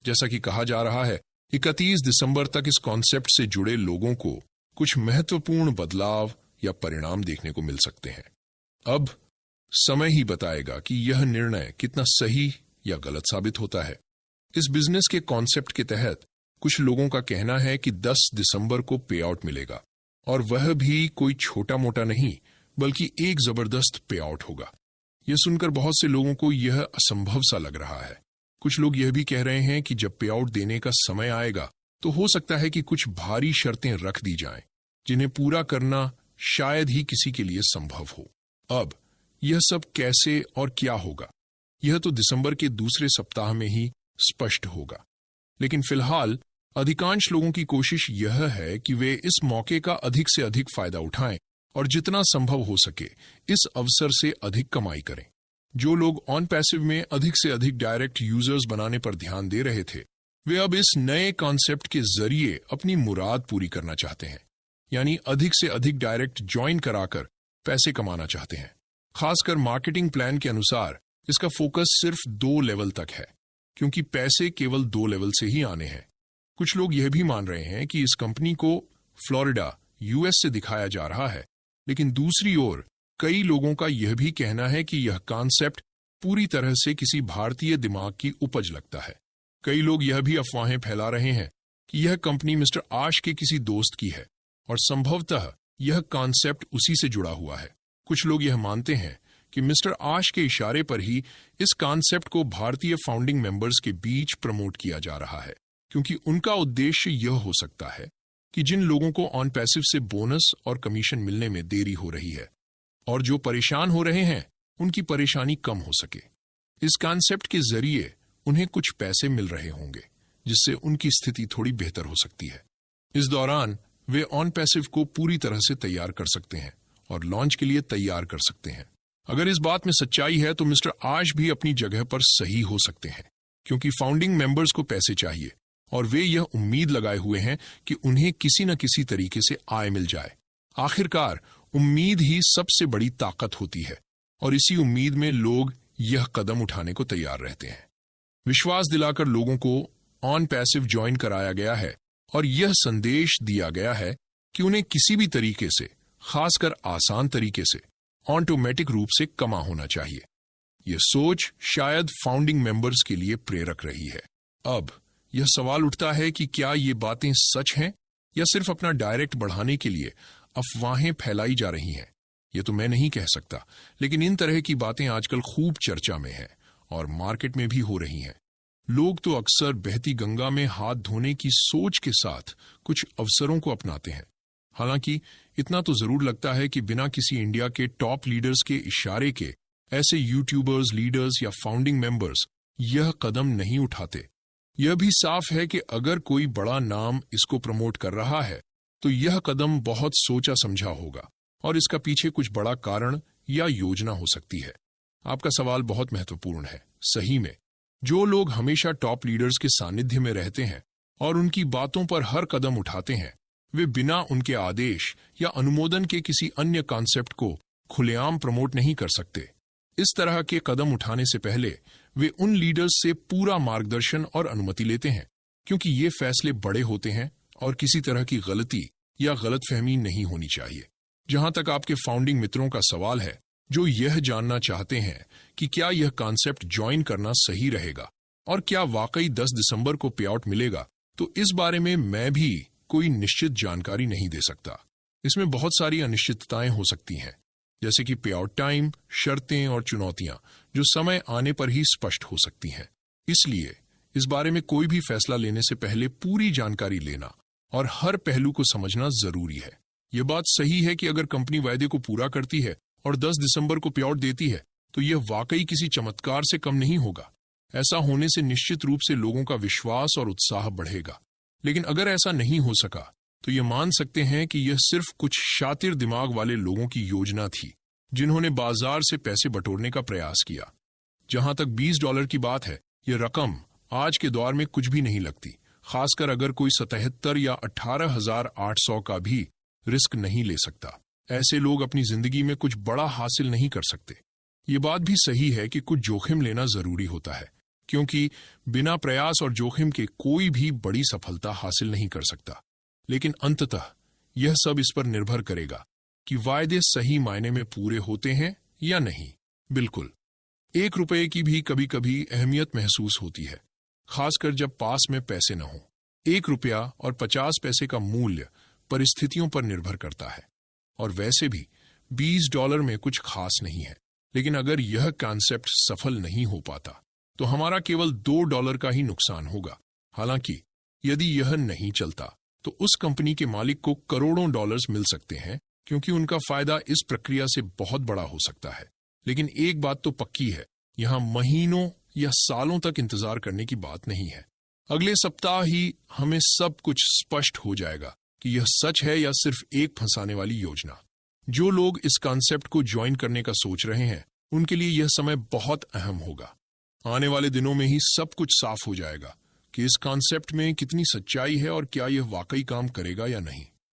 जैसा कि कहा जा रहा है, 31 दिसंबर तक इस कॉन्सेप्ट से जुड़े लोगों को कुछ महत्वपूर्ण बदलाव या परिणाम देखने को मिल सकते हैं। अब समय ही बताएगा कि यह निर्णय कितना सही या गलत साबित होता है। इस बिजनेस के कॉन्सेप्ट के तहत कुछ लोगों का कहना है कि 10 दिसंबर को पे आउट मिलेगा, और वह भी कोई छोटा मोटा नहीं बल्कि एक जबरदस्त पे आउट होगा। यह सुनकर बहुत से लोगों को यह असंभव सा लग रहा है। कुछ लोग यह भी कह रहे हैं कि जब पे आउट देने का समय आएगा तो हो सकता है कि कुछ भारी शर्तें रख दी जाएं, जिन्हें पूरा करना शायद ही किसी के लिए संभव हो। अब यह सब कैसे और क्या होगा, यह तो दिसंबर के दूसरे सप्ताह में ही स्पष्ट होगा। लेकिन फिलहाल अधिकांश लोगों की कोशिश यह है कि वे इस मौके का अधिक से अधिक फायदा उठाएं और जितना संभव हो सके इस अवसर से अधिक कमाई करें। जो लोग ऑन पैसिव में अधिक से अधिक डायरेक्ट यूजर्स बनाने पर ध्यान दे रहे थे, वे अब इस नए कॉन्सेप्ट के जरिए अपनी मुराद पूरी करना चाहते हैं, यानी अधिक से अधिक डायरेक्ट ज्वाइन कराकर पैसे कमाना चाहते हैं। खासकर मार्केटिंग प्लान के अनुसार इसका फोकस सिर्फ 2 लेवल तक है, क्योंकि पैसे केवल 2 लेवल से ही आने हैं। कुछ लोग यह भी मान रहे हैं कि इस कंपनी को फ्लोरिडा, यूएस से दिखाया जा रहा है, लेकिन दूसरी ओर कई लोगों का यह भी कहना है कि यह कॉन्सेप्ट पूरी तरह से किसी भारतीय दिमाग की उपज लगता है। कई लोग यह भी अफवाहें फैला रहे हैं कि यह कंपनी मिस्टर आश के किसी दोस्त की है और संभवतः यह कॉन्सेप्ट उसी से जुड़ा हुआ है। कुछ लोग यह मानते हैं कि मिस्टर आश के इशारे पर ही इस कॉन्सेप्ट को भारतीय फाउंडिंग मेंबर्स के बीच प्रमोट किया जा रहा है, क्योंकि उनका उद्देश्य यह हो सकता है कि जिन लोगों को ऑन पैसिव से बोनस और कमीशन मिलने में देरी हो रही है और जो परेशान हो रहे हैं, उनकी परेशानी कम हो सके। इस कॉन्सेप्ट के जरिए उन्हें कुछ पैसे मिल रहे होंगे, जिससे उनकी स्थिति थोड़ी बेहतर हो सकती है। इस दौरान वे ऑन पैसिव को पूरी तरह से तैयार कर सकते हैं और लॉन्च के लिए तैयार कर सकते हैं। अगर इस बात में सच्चाई है तो मिस्टर आश भी अपनी जगह पर सही हो सकते हैं, क्योंकि फाउंडिंग मेंबर्स को पैसे चाहिए और वे यह उम्मीद लगाए हुए हैं कि उन्हें किसी न किसी तरीके से आय मिल जाए। आखिरकार उम्मीद ही सबसे बड़ी ताकत होती है और इसी उम्मीद में लोग यह कदम उठाने को तैयार रहते हैं। विश्वास दिलाकर लोगों को ऑन पैसिव ज्वाइन कराया गया है और यह संदेश दिया गया है कि उन्हें किसी भी तरीके से, खासकर आसान तरीके से, ऑटोमेटिक रूप से कमा होना चाहिए। यह सोच शायद फाउंडिंग मेंबर्स के लिए प्रेरक रही है। अब यह सवाल उठता है कि क्या ये बातें सच हैं या सिर्फ अपना डायरेक्ट बढ़ाने के लिए अफवाहें फैलाई जा रही हैं। यह तो मैं नहीं कह सकता, लेकिन इन तरह की बातें आजकल खूब चर्चा में हैं और मार्केट में भी हो रही हैं। लोग तो अक्सर बहती गंगा में हाथ धोने की सोच के साथ कुछ अवसरों को अपनाते हैं। हालांकि इतना तो जरूर लगता है कि बिना किसी इंडिया के टॉप लीडर्स के इशारे के ऐसे यूट्यूबर्स, लीडर्स या फाउंडिंग मेंबर्स यह कदम नहीं उठाते। यह भी साफ है कि अगर कोई बड़ा नाम इसको प्रमोट कर रहा है तो यह कदम बहुत सोचा समझा होगा और इसका पीछे कुछ बड़ा कारण या योजना हो सकती है। आपका सवाल बहुत महत्वपूर्ण है। सही में, जो लोग हमेशा टॉप लीडर्स के सानिध्य में रहते हैं और उनकी बातों पर हर कदम उठाते हैं, वे बिना उनके आदेश या अनुमोदन के किसी अन्य कॉन्सेप्ट को खुलेआम प्रमोट नहीं कर सकते। इस तरह के कदम उठाने से पहले वे उन लीडर्स से पूरा मार्गदर्शन और अनुमति लेते हैं, क्योंकि ये फैसले बड़े होते हैं और किसी तरह की गलती या गलतफहमी नहीं होनी चाहिए। जहां तक आपके फाउंडिंग मित्रों का सवाल है, जो यह जानना चाहते हैं कि क्या यह कॉन्सेप्ट ज्वाइन करना सही रहेगा और क्या वाकई 10 दिसंबर को पे आउट मिलेगा, तो इस बारे में मैं भी कोई निश्चित जानकारी नहीं दे सकता। इसमें बहुत सारी अनिश्चितताएं हो सकती हैं, जैसे कि पे आउट टाइम, शर्तें और चुनौतियां, जो समय आने पर ही स्पष्ट हो सकती हैं। इसलिए इस बारे में कोई भी फैसला लेने से पहले पूरी जानकारी लेना और हर पहलू को समझना जरूरी है। यह बात सही है कि अगर कंपनी वायदे को पूरा करती है और 10 दिसंबर को पे आउट देती है तो यह वाकई किसी चमत्कार से कम नहीं होगा। ऐसा होने से निश्चित रूप से लोगों का विश्वास और उत्साह बढ़ेगा। लेकिन अगर ऐसा नहीं हो सका तो ये मान सकते हैं कि यह सिर्फ कुछ शातिर दिमाग वाले लोगों की योजना थी, जिन्होंने बाजार से पैसे बटोरने का प्रयास किया। जहां तक $20 की बात है, यह रकम आज के दौर में कुछ भी नहीं लगती, खासकर अगर कोई 77 या 18,800 का भी रिस्क नहीं ले सकता। ऐसे लोग अपनी जिंदगी में कुछ बड़ा हासिल नहीं कर सकते। ये बात भी सही है कि कुछ जोखिम लेना जरूरी होता है, क्योंकि बिना प्रयास और जोखिम के कोई भी बड़ी सफलता हासिल नहीं कर सकता। लेकिन अंततः यह सब इस पर निर्भर करेगा कि वायदे सही मायने में पूरे होते हैं या नहीं। बिल्कुल, 1 रुपये की भी कभी कभी अहमियत महसूस होती है, खासकर जब पास में पैसे न हो। 1 रुपया और 50 पैसे का मूल्य परिस्थितियों पर निर्भर करता है, और वैसे भी $20 में कुछ खास नहीं है। लेकिन अगर यह कॉन्सेप्ट सफल नहीं हो पाता तो हमारा केवल $2 का ही नुकसान होगा। हालांकि यदि यह नहीं चलता तो उस कंपनी के मालिक को करोड़ों डॉलर्स मिल सकते हैं, क्योंकि उनका फायदा इस प्रक्रिया से बहुत बड़ा हो सकता है। लेकिन एक बात तो पक्की है, यहां महीनों या सालों तक इंतजार करने की बात नहीं है। अगले सप्ताह ही हमें सब कुछ स्पष्ट हो जाएगा कि यह सच है या सिर्फ एक फंसाने वाली योजना। जो लोग इस कॉन्सेप्ट को ज्वाइन करने का सोच रहे हैं, उनके लिए यह समय बहुत अहम होगा। आने वाले दिनों में ही सब कुछ साफ हो जाएगा कि इस कॉन्सेप्ट में कितनी सच्चाई है और क्या यह वाकई काम करेगा या नहीं।